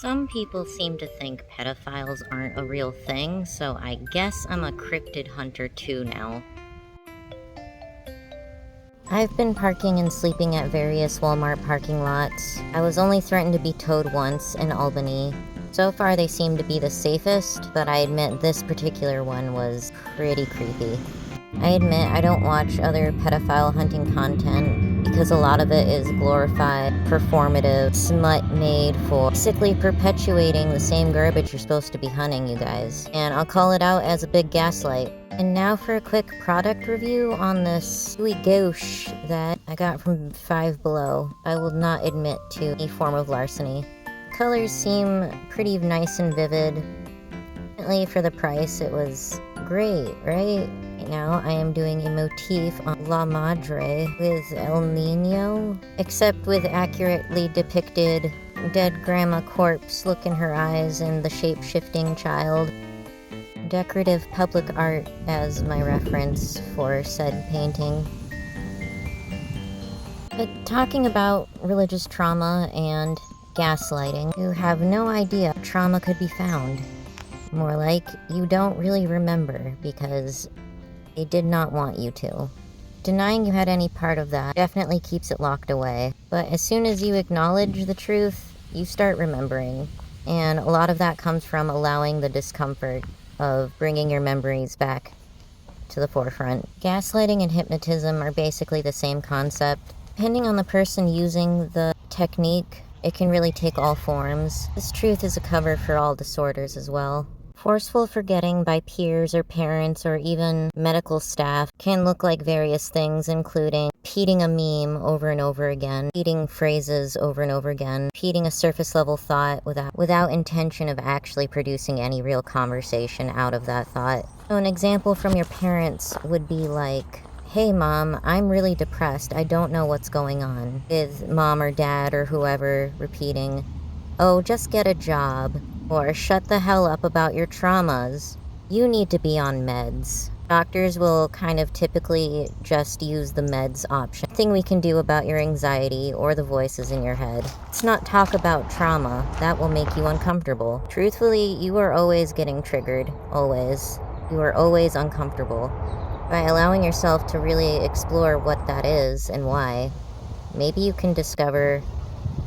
Some people seem to think pedophiles aren't a real thing, so I guess I'm a cryptid hunter too now. I've been parking and sleeping at various Walmart parking lots. I was only threatened to be towed once in Albany. So far they seem to be the safest, but I admit this particular one was pretty creepy. I admit I don't watch other pedophile hunting content because a lot of it is glorified, performative, smut made for basically perpetuating the same garbage you're supposed to be hunting, you guys. And I'll call it out as a big gaslight. And now for a quick product review on this gooey gauche that I got from Five Below. I will not admit to any form of larceny. Colors seem pretty nice and vivid. For the price, it was great, right? Now I am doing a motif on La Madre with El Nino, except with accurately depicted dead grandma corpse look in her eyes and the shape-shifting child. Decorative public art as my reference for said painting. But talking about religious trauma and gaslighting, you have no idea how trauma could be found. More like, you don't really remember because they did not want you to. Denying you had any part of that definitely keeps it locked away. But as soon as you acknowledge the truth, you start remembering. And a lot of that comes from allowing the discomfort of bringing your memories back to the forefront. Gaslighting and hypnotism are basically the same concept. Depending on the person using the technique, it can really take all forms. This truth is a cover for all disorders as well. Forceful forgetting by peers or parents or even medical staff can look like various things, including repeating a meme over and over again, repeating phrases over and over again, repeating a surface level thought without intention of actually producing any real conversation out of that thought. So an example from your parents would be like, "Hey mom, I'm really depressed, I don't know what's going on." With mom or dad or whoever repeating, "Oh, just get a job," or "Shut the hell up about your traumas. You need to be on meds." Doctors will kind of typically just use the meds option. Nothing we can do about your anxiety or the voices in your head. Let's not talk about trauma. That will make you uncomfortable. Truthfully, you are always getting triggered. Always. You are always uncomfortable. By allowing yourself to really explore what that is and why, maybe you can discover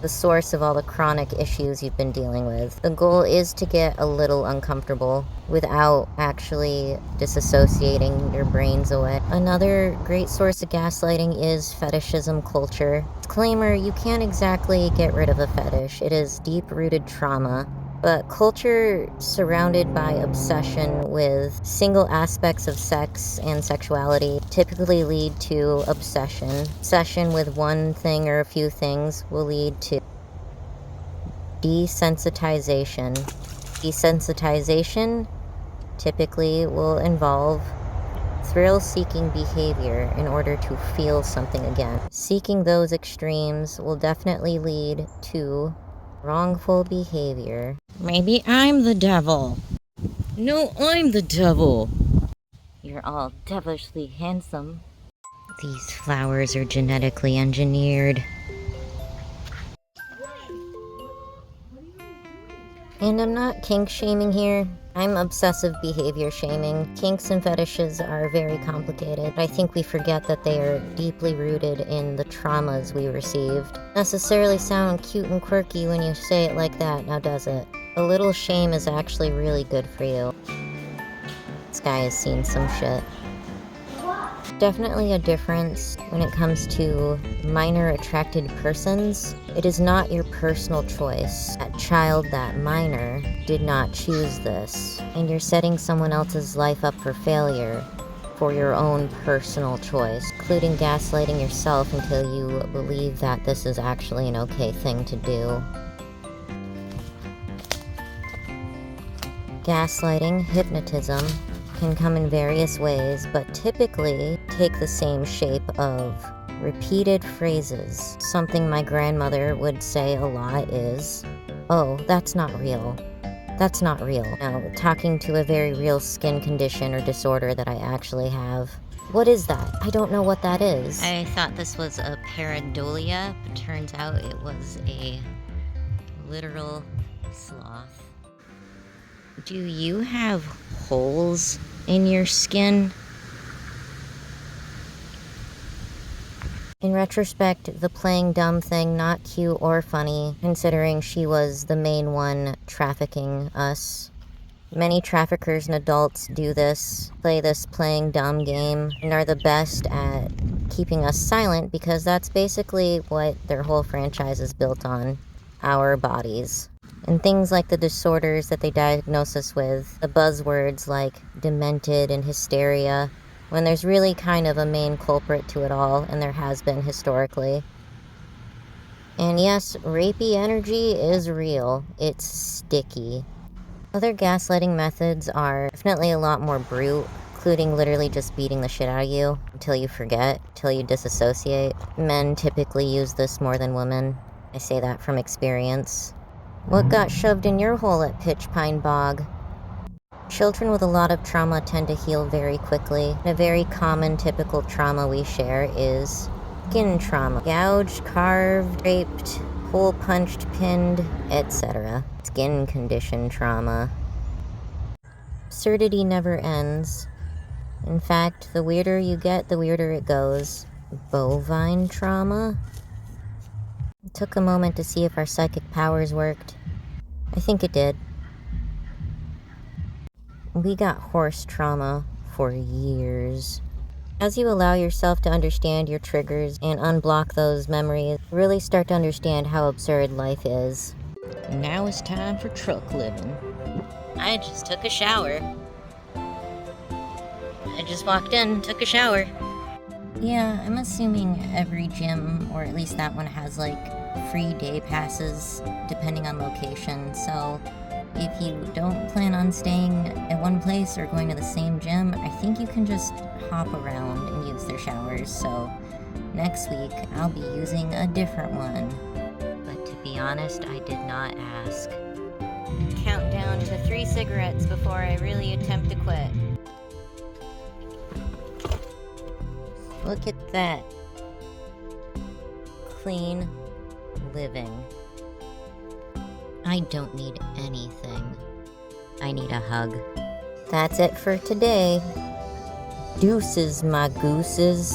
the source of all the chronic issues you've been dealing with. The goal is to get a little uncomfortable without actually disassociating your brains away. Another great source of gaslighting is fetishism culture. Disclaimer, you can't exactly get rid of a fetish. It is deep-rooted trauma. But culture surrounded by obsession with single aspects of sex and sexuality typically lead to obsession. Obsession with one thing or a few things will lead to desensitization. Desensitization typically will involve thrill-seeking behavior in order to feel something again. Seeking those extremes will definitely lead to wrongful behavior. Maybe I'm the devil. No, I'm the devil. You're all devilishly handsome. These flowers are genetically engineered. And I'm not kink shaming here. I'm obsessive behavior shaming. Kinks and fetishes are very complicated. I think we forget that they are deeply rooted in the traumas we received. Necessarily sound cute and quirky when you say it like that, now does it? A little shame is actually really good for you. This guy has seen some shit. Definitely a difference when it comes to minor attracted persons. It is not your personal choice. That child, that minor, did not choose this. And you're setting someone else's life up for failure for your own personal choice, including gaslighting yourself until you believe that this is actually an okay thing to do. Gaslighting, hypnotism, can come in various ways, but typically take the same shape of repeated phrases. Something my grandmother would say a lot is, "Oh, that's not real. That's not real." Now, talking to a very real skin condition or disorder that I actually have. "What is that? I don't know what that is." I thought this was a pareidolia, but turns out it was a literal sloth. Do you have holes in your skin? In retrospect, the playing dumb thing, not cute or funny, considering she was the main one trafficking us. Many traffickers and adults do this, play this playing dumb game, and are the best at keeping us silent because that's basically what their whole franchise is built on, our bodies. And things like the disorders that they diagnose us with, the buzzwords like demented and hysteria, when there's really kind of a main culprit to it all, and there has been historically. And yes, rapey energy is real. It's sticky. Other gaslighting methods are definitely a lot more brute, including literally just beating the shit out of you until you forget, until you disassociate. Men typically use this more than women. I say that from experience. What got shoved in your hole at Pitch Pine Bog? Children with a lot of trauma tend to heal very quickly. A very common typical trauma we share is skin trauma. Gouged, carved, raped, hole punched, pinned, etc. Skin condition trauma. Absurdity never ends. In fact, the weirder you get, the weirder it goes. Bovine trauma? It took a moment to see if our psychic powers worked. I think it did. We got horse trauma for years. As you allow yourself to understand your triggers and unblock those memories, you really start to understand how absurd life is. Now it's time for truck living. I just took a shower. I just walked in, took a shower. Yeah, I'm assuming every gym, or at least that one, has like free day passes depending on location, so if you don't plan on staying at one place or going to the same gym, I think you can just hop around and use their showers. So next week, I'll be using a different one. But to be honest, I did not ask. Countdown to 3 cigarettes before I really attempt to quit. Look at that. Clean living. I don't need anything. I need a hug. That's it for today. Deuces, my gooses.